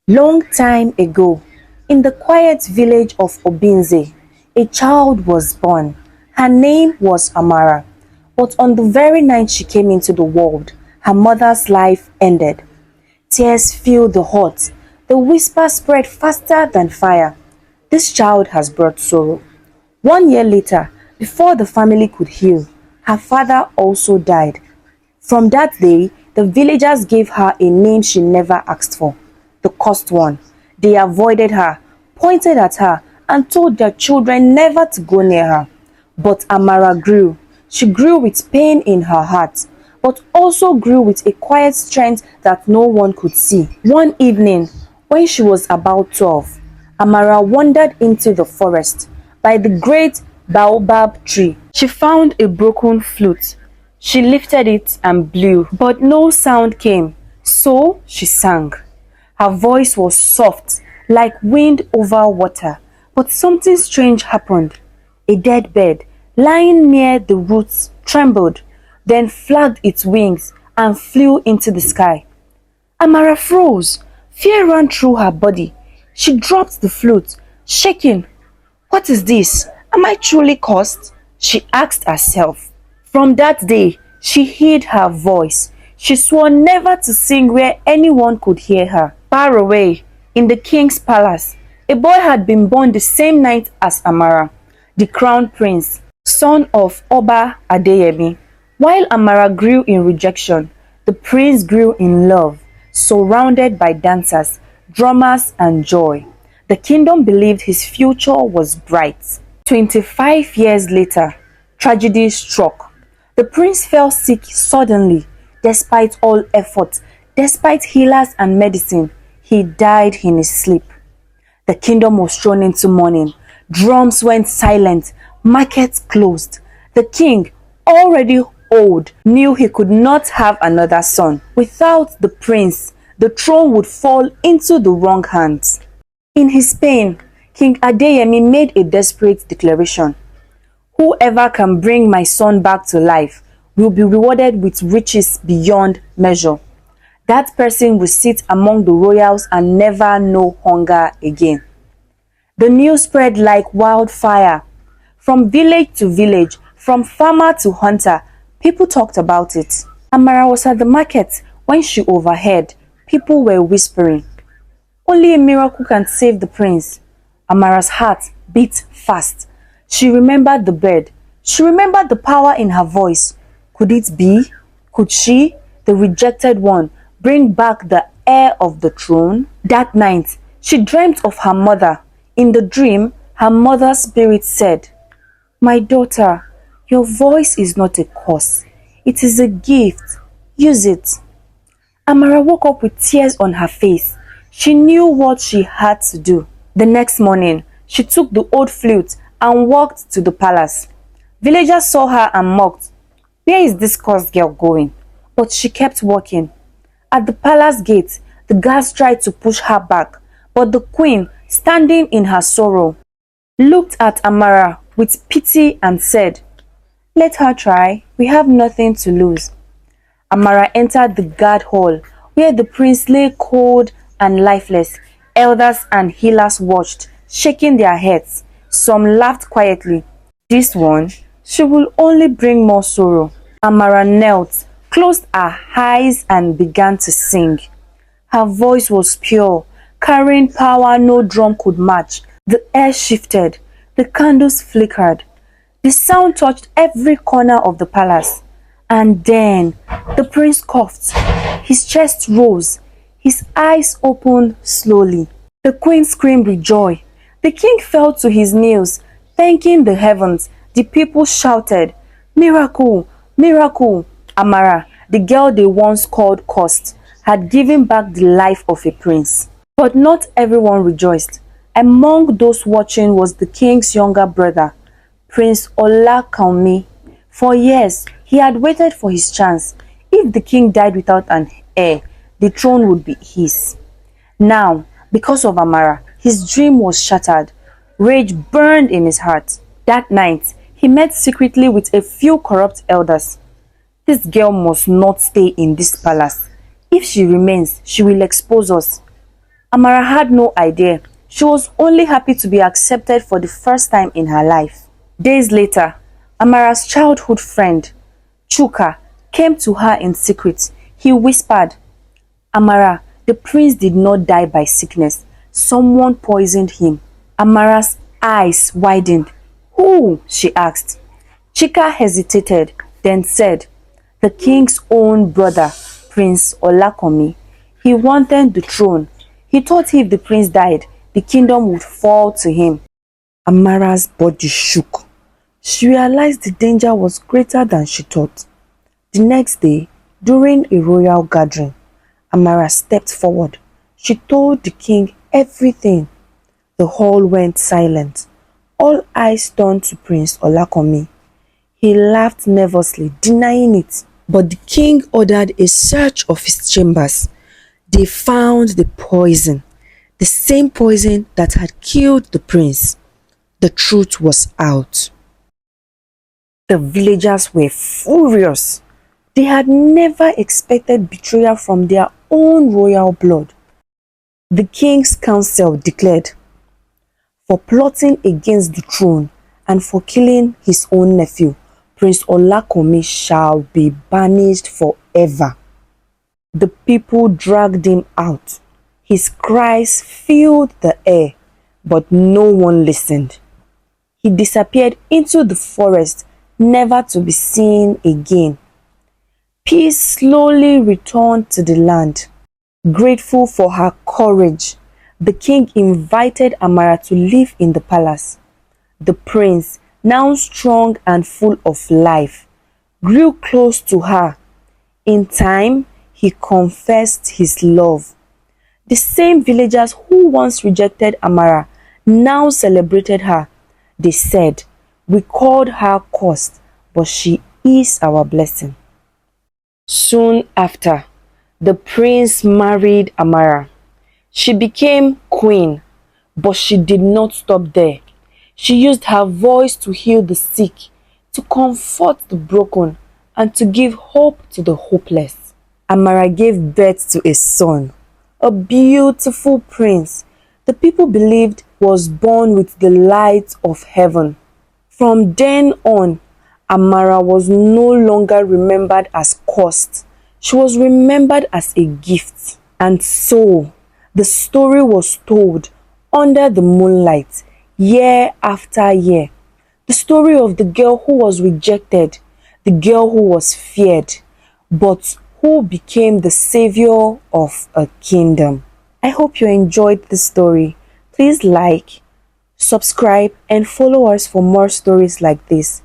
Long time ago, in the quiet village of Obinze, a child was born. Her name was Amara. But on the very night she came into the world, her mother's life ended. Tears filled the heart. The whisper spread faster than fire. This child has brought sorrow. 1 year later, before the family could heal, her father also died. From that day, the villagers gave her a name she never asked for, the cursed one. They avoided her, pointed at her, and told their children never to go near her. But Amara grew. She grew with pain in her heart, but also grew with a quiet strength that no one could see. One evening, when she was about 12, Amara wandered into the forest by the great baobab tree. She found a broken flute. She lifted it and blew, but no sound came, so she sang. Her voice was soft, like wind over water, but something strange happened. A dead bird, lying near the roots, trembled, then flapped its wings and flew into the sky. Amara froze. Fear ran through her body. She dropped the flute, shaking. What is this? Am I truly cursed? She asked herself. From that day, she hid her voice. She swore never to sing where anyone could hear her. Far away, in the king's palace, a boy had been born the same night as Amara, the crown prince, son of Oba Adeyemi. While Amara grew in rejection, the prince grew in love, surrounded by dancers, drummers, and joy. The kingdom believed his future was bright. 25 years later, tragedy struck. The prince fell sick suddenly. Despite all efforts, despite healers and medicine, he died in his sleep. The kingdom was thrown into mourning. Drums went silent. Markets closed. The king, already old, knew he could not have another son. Without the prince, the throne would fall into the wrong hands. In his pain, King Adeyemi made a desperate declaration. Whoever can bring my son back to life will be rewarded with riches beyond measure. That person will sit among the royals and never know hunger again. The news spread like wildfire. From village to village, from farmer to hunter, people talked about it. Amara was at the market when she overheard. People were whispering, "Only a miracle can save the prince." Amara's heart beat fast. She remembered the bird. She remembered the power in her voice. Could it be? Could she, the rejected one, bring back the heir of the throne? That night, she dreamt of her mother. In the dream, her mother's spirit said, "My daughter, your voice is not a curse. It is a gift. Use it." Amara woke up with tears on her face. She knew what she had to do. The next morning, she took the old flute and walked to the palace. Villagers saw her and mocked. Where is this cursed girl going? But she kept walking. At the palace gate, the guards tried to push her back, but the queen, standing in her sorrow, looked at Amara with pity and said, "Let her try. We have nothing to lose." Amara entered the guard hall, where the prince lay cold and lifeless. Elders and healers watched, shaking their heads. Some laughed quietly. This one, she will only bring more sorrow. Amara knelt, closed her eyes and began to sing. Her voice was pure, carrying power no drum could match. The air shifted, the candles flickered. The sound touched every corner of the palace. And then the prince coughed. His chest rose. His eyes opened slowly. The queen screamed with joy. The king fell to his knees, thanking the heavens. The people shouted, "Miracle! Miracle!" Amara, the girl they once called cursed, had given back the life of a prince. But not everyone rejoiced. Among those watching was the king's younger brother, Prince Olakanmi. For years, he had waited for his chance. If the king died without an heir, the throne would be his. Now, because of Amara, his dream was shattered. Rage burned in his heart. That night, he met secretly with a few corrupt elders. This girl must not stay in this palace. If she remains, she will expose us. Amara had no idea. She was only happy to be accepted for the first time in her life. Days later, Amara's childhood friend, Chuka, came to her in secret. He whispered, "Amara, the prince did not die by sickness. Someone poisoned him." Amara's eyes widened. "Who?" she asked. Chika hesitated, then said, "The king's own brother, Prince Olakomi. He wanted the throne. He thought if the prince died, the kingdom would fall to him." Amara's body shook. She realized the danger was greater than she thought. The next day, during a royal gathering, Amara stepped forward. She told the king everything. The hall went silent. All eyes turned to Prince Olakomi. He laughed nervously, denying it. But the king ordered a search of his chambers. They found the poison, the same poison that had killed the prince. The truth was out. The villagers were furious. They had never expected betrayal from their own royal blood. The king's council declared, for plotting against the throne and for killing his own nephew, Prince Olakomi shall be banished forever. The people dragged him out. His cries filled the air, but no one listened. He disappeared into the forest, never to be seen again. Peace slowly returned to the land. Grateful for her courage, the king invited Amara to live in the palace. The prince, now strong and full of life, grew close to her. In time, he confessed his love. The same villagers who once rejected Amara now celebrated her. They said, "We called her cursed, but she is our blessing." Soon after, the prince married Amara. She became queen, but she did not stop there. She used her voice to heal the sick, to comfort the broken, and to give hope to the hopeless. Amara gave birth to a son, a beautiful prince the people believed was born with the light of heaven. From then on, Amara was no longer remembered as cursed. She was remembered as a gift. And so, the story was told under the moonlight, year after year. The story of the girl who was rejected, the girl who was feared, but who became the savior of a kingdom. I hope you enjoyed this story. Please like, subscribe, and follow us for more stories like this.